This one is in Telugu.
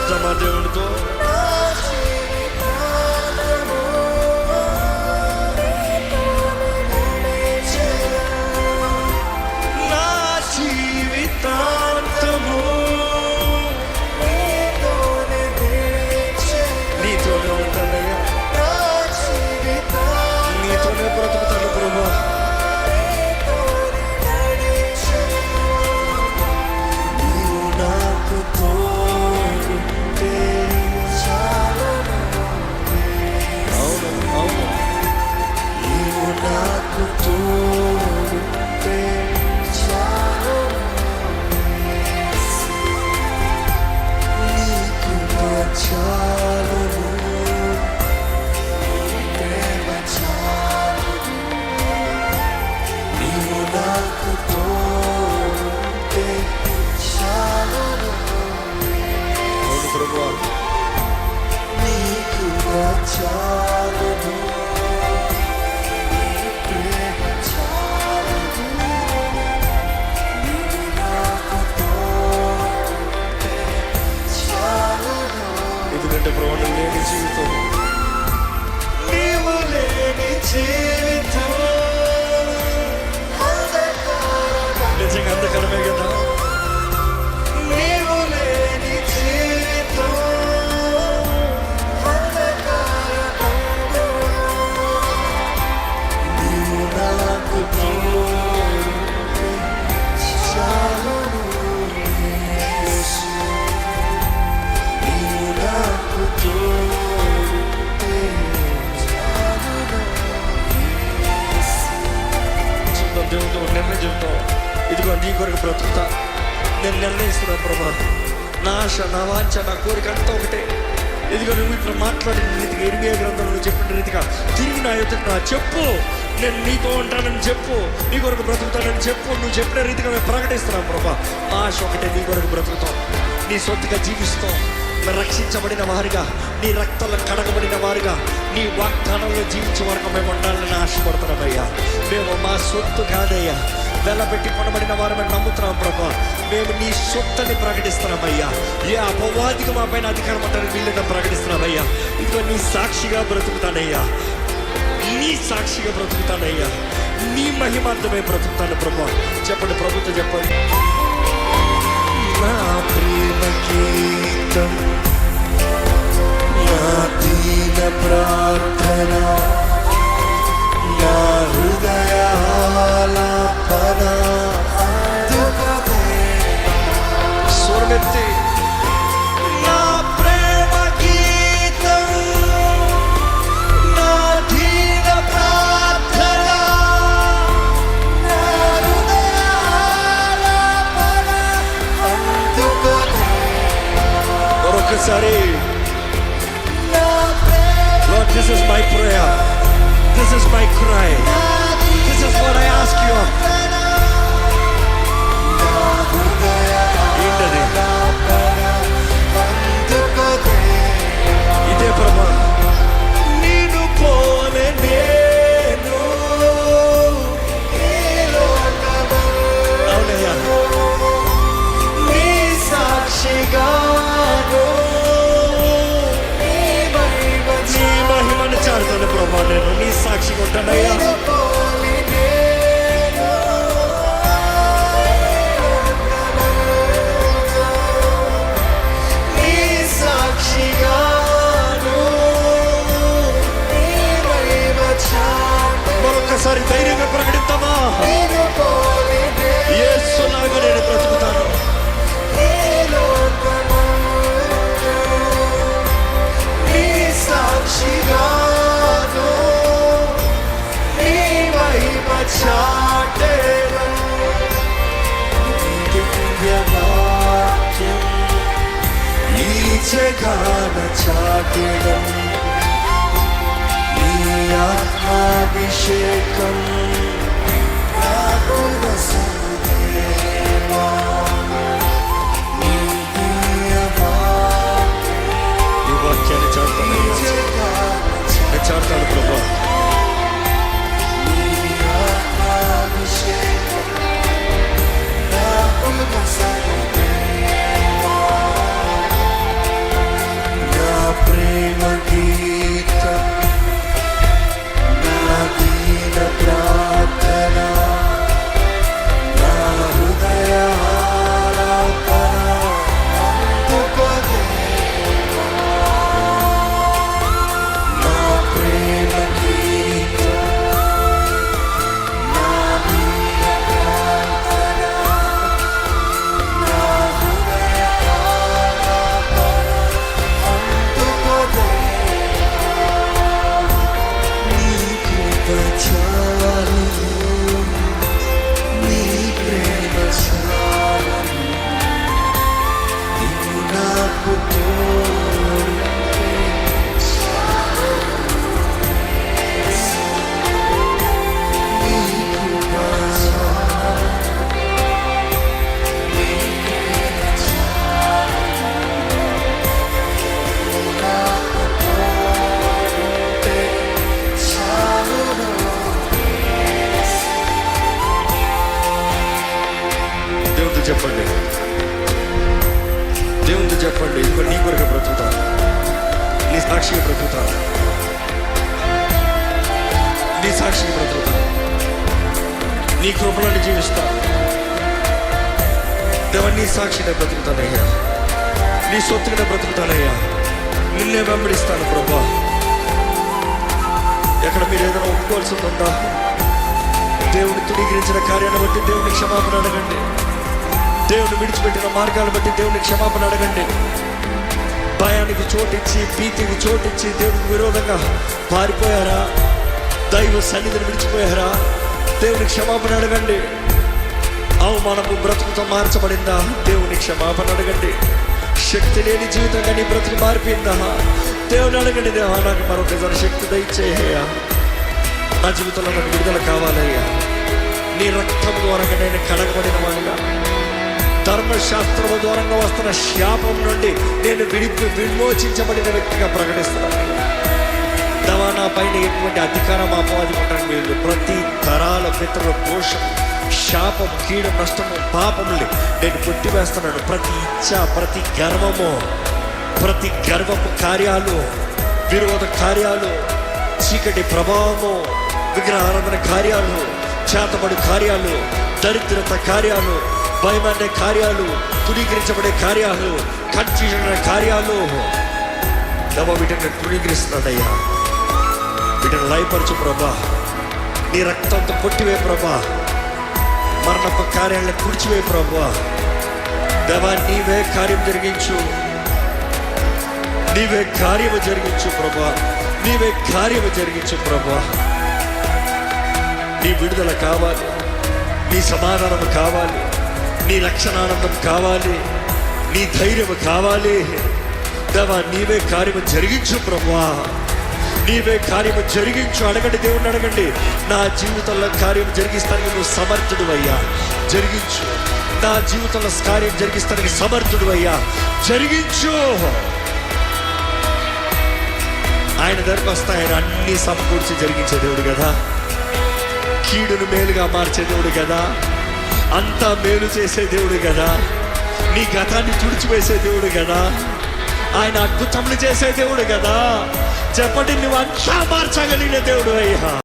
చెప్తామా దేవునితో? నా జీవితాంతము నీతోనే ఉంటానయ్యా, నీతోనే బ్రతుకుతాను ప్రభా. ఎందుకంటే ప్రభు లేని జీవితం, నీవు లేని జీవితం నిజంగా అంధకారమే కదా. నీవు లేని జీవితం నీవు నాకు చాలు, నీవు నాకు చూద్దాం దేవుతో నిర్ణయం చెప్తాం. ఇదిగో నీ కొరకు బ్రతుకుతా, నేను నిర్ణయిస్తున్నా ప్రభా. నా ఆశ, నా వాంఛ, నా కోరిక అంతా ఒకటే. ఇదిగో నువ్వు ఇట్లా మాట్లాడిన రీతిగా, ఇర్మియా గ్రంథంలో చెప్పిన రీతిగా తిరిగి నా ఎదుట చెప్పు, నేను నీతో ఉంటానని చెప్పు, నీ కొరకు బ్రతుకుతానని చెప్పు. నువ్వు చెప్పిన రీతిగా మేము ప్రకటిస్తున్నాం ప్రభా. ఆశ ఒకటే, నీ కొరకు బ్రతుకుతాం, నీ సొత్తుగా జీవిస్తాం, రక్షించబడిన వారిగా, నీ రక్తంలో కడగబడిన వారిగా, నీ వాగ్దానంలో జీవించే వరకు మేము ఉండాలని ఆశపడుతున్నామయ్యా. మేము మా సొత్తు కాదయ్యా, వెలబెట్టి కొనబడిన వారు మేము నమ్ముతున్నాం ప్రభా. మేము నీ సొత్తుని ప్రకటిస్తున్నామయ్యా. ఏ అపవాదికి మా పైన అధికారం అంటారు వీళ్ళని ప్రకటిస్తున్నామయ్యా. ఇదిగో నీ సాక్షిగా బ్రతుకుతానయ్యా, నీ సాక్షిగా బ్రతుకుతానయ్యా, నీ మహిమార్థమే బ్రతుకుతాను ప్రభా. చెప్పండి ప్రభుత్వం, చెప్పండి. నా ప్రేమ గీతం, నా దీన ప్రార్థన, నా హృదయాలాపన స్వరమెత్తి. నా ప్రేమ గీతం, నా దీన ప్రార్థన, నా హృదయాలాపన మరొకసారి. Lord, this is my prayer, this is my cry, this is what I ask you. ఏంటది? ఇదే ప్రభా. నేను పోలే నేను, అవునయ్యా, నీ సాక్షిగాను నీ మహిమను చాటుతాను ప్రభా. నేను నీ సాక్షిగా ఉంటానయ్యా. మరొకసారి ధైర్యంగా ప్రకటిద్దామా? యేసులాగా నేను బ్రతుకుతాను. నీ సాక్షిగాను నీ మహిమ చాటెను. దివ్యవాక్యం ఈ జగాన చాటెను. ఆత్మాభిషేకం నాకు వసందేవా. ఈ వాక్యాన్ని చాటుతాను, నేను చాటుతాను ప్రభా. నీ కృపలను జీవిస్తాను దేవా. నీ సాక్షినే బ్రతుకుతానయ్యా, నీ సొత్తునే బ్రతుకుతానయ్యా, నిన్నే వెంబడిస్తాను ప్రభా. ఎక్కడ మీరు ఏదైనా ఒప్పుకోవాల్సి ఉందా? దేవుని తుణీకరించిన కార్యాన్ని బట్టి దేవుని క్షమాపణ అడగండి. దేవుని విడిచిపెట్టిన మార్గాలను బట్టి దేవుని క్షమాపణ అడగండి. భయానికి చోటిచ్చి, భీతికి చోటిచ్చి దేవునికి విరోధంగా పారిపోయారా? దైవ సన్నిధిని విడిచిపోయారా? దేవుని క్షమాపణ అడగండి. అవమానము బ్రతుకుతో మార్చబడిందా? దేవుని క్షమాపణ అడగండి. శక్తి లేని జీవితంగా నీ బ్రతుకు మారిపోయిందా? దేవుని అడగండి. దేవా, నాకు మరొకసారి శక్తి దయచేయ్యా. నా జీవితంలో నాకు విడుదల కావాలయ్యా. నీ రక్తం ద్వారంగా నేను కడగబడిన వాడిగా, ధర్మశాస్త్రము ద్వారంగా వస్తున్న శాపం నుండి నేను విమోచించబడిన వ్యక్తిగా ప్రకటిస్తున్నాను. దేవా, నా పైన ఎటువంటి అధికారం అపవాది ఉండడం లేదు. ప్రతి తరాల పితరుల దోషం, శాపం, కీడు, నష్టము, పాపములు నేను కొట్టివేస్తున్నాను. ప్రతి ఇచ్చ, ప్రతి గర్వపు కార్యాలు, విరోధ కార్యాలు, చీకటి ప్రభావము, విగ్రహారాధన కార్యాలు, చేతబడి కార్యాలు, దరిద్రత కార్యాలు, భయమనే కార్యాలు, తునీకరించబడే కార్యాలు, కన్ఫ్యూజన్ అనే కార్యాలు వీటిని తునీకరిస్తున్నాడయ్యా. వీటిని లయపరచు ప్రభా. నీ రక్తంతో కొట్టివే ప్రభా. మరణపు కార్యాలను కూర్చివే ప్రభా. దేవా, నీవే కార్యం జరిగించు, నీవే కార్యము జరిగించు ప్రభా. నీవే కార్యము జరిగించు ప్రభా. నీ విడుదల కావాలి, నీ సమాధానం కావాలి, నీ రక్షణానందం కావాలి, నీ ధైర్యము కావాలి. దేవా, నీవే కార్యము జరిగించు ప్రభా. నీవే కార్యము జరిగించు. అడగండి, దేవుణ్ణి అడగండి. నా జీవితంలో కార్యం జరిగిస్తానికి నువ్వు సమర్థుడు అయ్యా, జరిగించు. నా జీవితంలో కార్యం జరిగిస్తానికి సమర్థుడు అయ్యా, జరిగించు. ఆయన దగ్గరకు వస్తే ఆయన అన్ని సమకూర్చి జరిగించే దేవుడు కదా. కీడును మేలుగా మార్చే దేవుడు కదా. అంతా మేలు చేసే దేవుడు కదా. నీ గతాన్ని తుడిచివేసే దేవుడు కదా. ఆయన అద్భుతములు చేసే దేవుడు కదా. చెప్పండి, నువ్వు అంతా మార్చగలిగిన దేవుడు అయ్యా.